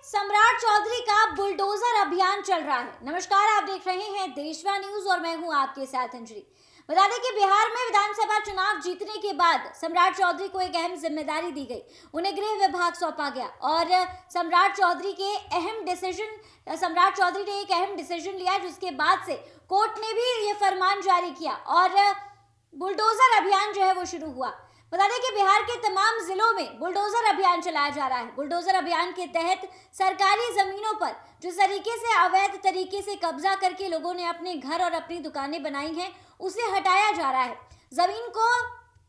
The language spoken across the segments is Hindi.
सम्राट चौधरी का बुलडोजर अभियान चल रहा है। नमस्कार, आप देख रहे हैं देशवा न्यूज और मैं हूं आपके साथ अंजलि। बता दें कि बिहार में विधानसभा चुनाव जीतने के बाद सम्राट चौधरी को एक अहम जिम्मेदारी दी गई। उन्हें गृह विभाग सौंपा गया और सम्राट चौधरी ने एक अहम डिसीजन लिया, जिसके बाद से कोर्ट ने भी ये फरमान जारी किया और बुलडोजर अभियान जो है वो शुरू हुआ। बता दें कि बिहार के तमाम जिलों में बुलडोजर अभियान चलाया जा रहा है। बुलडोजर अभियान के तहत सरकारी जमीनों पर जिस तरीके से अवैध तरीके से कब्जा करके लोगों ने अपने घर और अपनी दुकानें बनाई हैं, उसे हटाया जा रहा है, जमीन को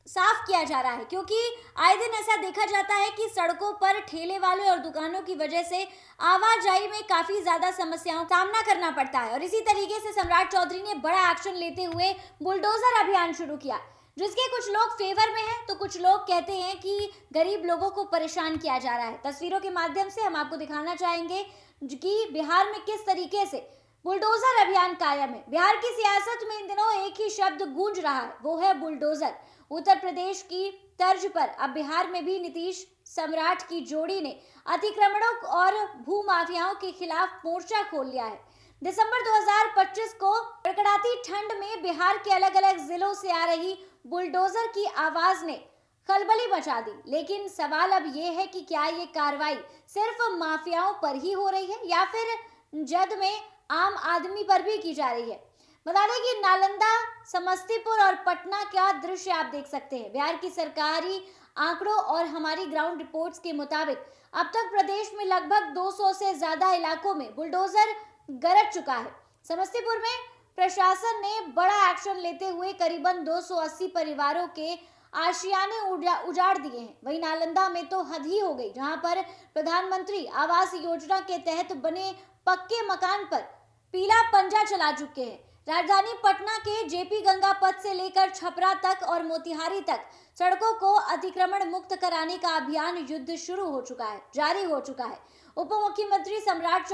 साफ किया जा रहा है, क्योंकि आए दिन ऐसा देखा जाता है कि सड़कों पर ठेले वाले और दुकानों की वजह से आवाजाही में काफी ज्यादा समस्याओं का सामना करना पड़ता है। और इसी तरीके से सम्राट चौधरी ने बड़ा एक्शन लेते हुए बुलडोजर अभियान शुरू किया, जिसके कुछ लोग फेवर में हैं तो कुछ लोग कहते हैं कि गरीब लोगों को परेशान किया जा रहा है। तस्वीरों के माध्यम से हम आपको दिखाना चाहेंगे कि बिहार में किस तरीके से बुलडोजर अभियान कायम है। बिहार की सियासत में इन दिनों एक ही शब्द गूंज रहा है, वो है बुलडोजर। उत्तर प्रदेश की तर्ज पर अब बिहार में भी नीतीश सम्राट की जोड़ी ने अतिक्रमणों और भू माफियाओं के खिलाफ मोर्चा खोल लिया है। दिसंबर 2025 को कड़कड़ाती ठंड में बिहार के अलग अलग जिलों से आ रही बुलडोजर की आवाज ने खलबली मचा दी। लेकिन सवाल अब ये है कि क्या ये कार्रवाई सिर्फ माफियाओं पर ही हो रही है या फिर जद में आम आदमी पर भी की जा रही है। बता दें कि नालंदा, समस्तीपुर और पटना का दृश्य आप देख सकते हैं। बिहार की सरकारी आंकड़ों और हमारी ग्राउंड रिपोर्ट्स के मुताबिक अब तक प्रदेश में लगभग 200 से ज्यादा इलाकों में बुलडोजर गरज चुका है। समस्तीपुर में प्रशासन ने बड़ा एक्शन लेते हुए करीबन 280 परिवारों के आशियाने उजाड़ दिए हैं। वहीं नालंदा में तो हद ही हो गई, जहां पर प्रधानमंत्री आवास योजना के तहत बने पक्के मकान पर पीला पंजा चला चुके हैं। राजधानी पटना के जेपी गंगा पथ से लेकर छपरा तक और मोतिहारी तक सड़कों को अतिक्रमण मुक्त कराने का अभियान युद्ध शुरू हो चुका है, जारी हो चुका है। उप मुख्यमंत्री सम्राट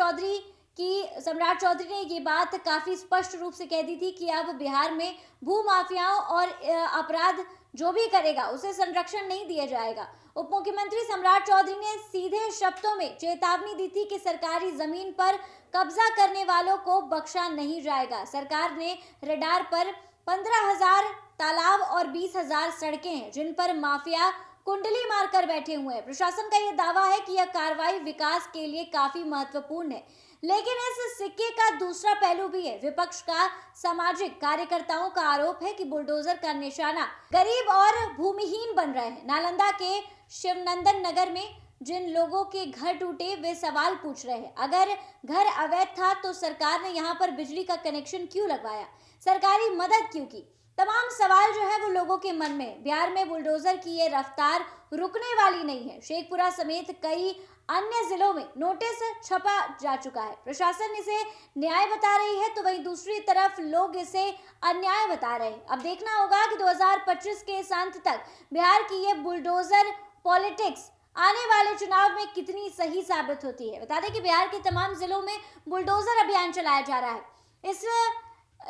चौधरी ने ये बात काफी स्पष्ट रूप से कह दी थी कि अब बिहार में भू माफियाओं और अपराध जो भी करेगा उसे संरक्षण नहीं दिया जाएगा। उप मुख्यमंत्री सम्राट चौधरी ने सीधे शब्दों में चेतावनी दी थी कि सरकारी जमीन पर कब्जा करने वालों को बख्शा नहीं जाएगा। सरकार ने रडार पर 15,000 तालाब और 20,000 सड़कें हैं जिन पर माफिया कुंडली मारकर बैठे हुए हैं। प्रशासन का यह दावा है कि यह कार्रवाई विकास के लिए काफी महत्वपूर्ण है, लेकिन इस सिक्के का दूसरा पहलू भी है। विपक्ष का सामाजिक कार्यकर्ताओं का आरोप है कि बुलडोजर का निशाना गरीब और भूमिहीन बन रहे हैं। नालंदा के शिवनंदन नगर में जिन लोगों के घर टूटे वे सवाल पूछ रहे हैं, अगर घर अवैध था तो सरकार ने यहाँ पर बिजली का कनेक्शन क्यों लगवाया, सरकारी मदद क्यों की। तमाम सवाल जो है वो लोगों के मन में। बिहार में बुलडोजर की ये रफ्तार रुकने वाली नहीं है। शेखपुरा समेत कई अन्य जिलों में नोटिस छपा जा चुका है। प्रशासन इसे न्याय बता रही है तो वहीं दूसरी तरफ लोग इसे अन्याय बता रहे हैं। अब देखना होगा कि 2025 के इस अंत तक बिहार की ये बुलडोजर पॉलिटिक्स आने वाले चुनाव में कितनी सही साबित होती है। बता दें कि बिहार के तमाम जिलों में बुलडोजर अभियान चलाया जा रहा है।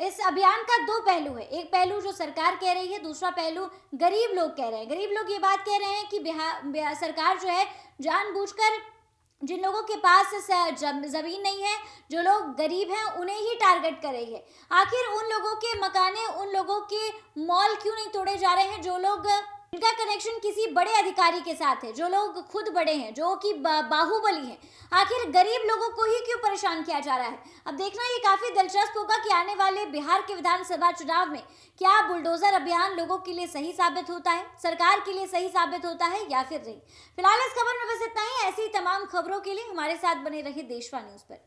इस अभियान का दो पहलू है, एक पहलू जो सरकार कह रही है, दूसरा पहलू गरीब लोग कह रहे हैं। गरीब लोग ये बात कह रहे हैं कि बिहार सरकार जो है जानबूझकर जिन लोगों के पास जमीन नहीं है, जो लोग गरीब हैं, उन्हें ही टारगेट कर रही है। आखिर उन लोगों के मकाने, उन लोगों के मॉल क्यों नहीं तोड़े जा रहे हैं जो लोग इनका कनेक्शन किसी बड़े अधिकारी के साथ है, जो लोग खुद बड़े हैं, जो कि बाहुबली हैं। आखिर गरीब लोगों को ही क्यों परेशान किया जा रहा है। अब देखना ये काफी दिलचस्प होगा कि आने वाले बिहार के विधानसभा चुनाव में क्या बुलडोजर अभियान लोगों के लिए सही साबित होता है, सरकार के लिए सही साबित होता है या फिर नहीं। फिलहाल इस खबर में बस इतना ही। ऐसी तमाम खबरों के लिए हमारे साथ बने रहिए देशवा न्यूज पर।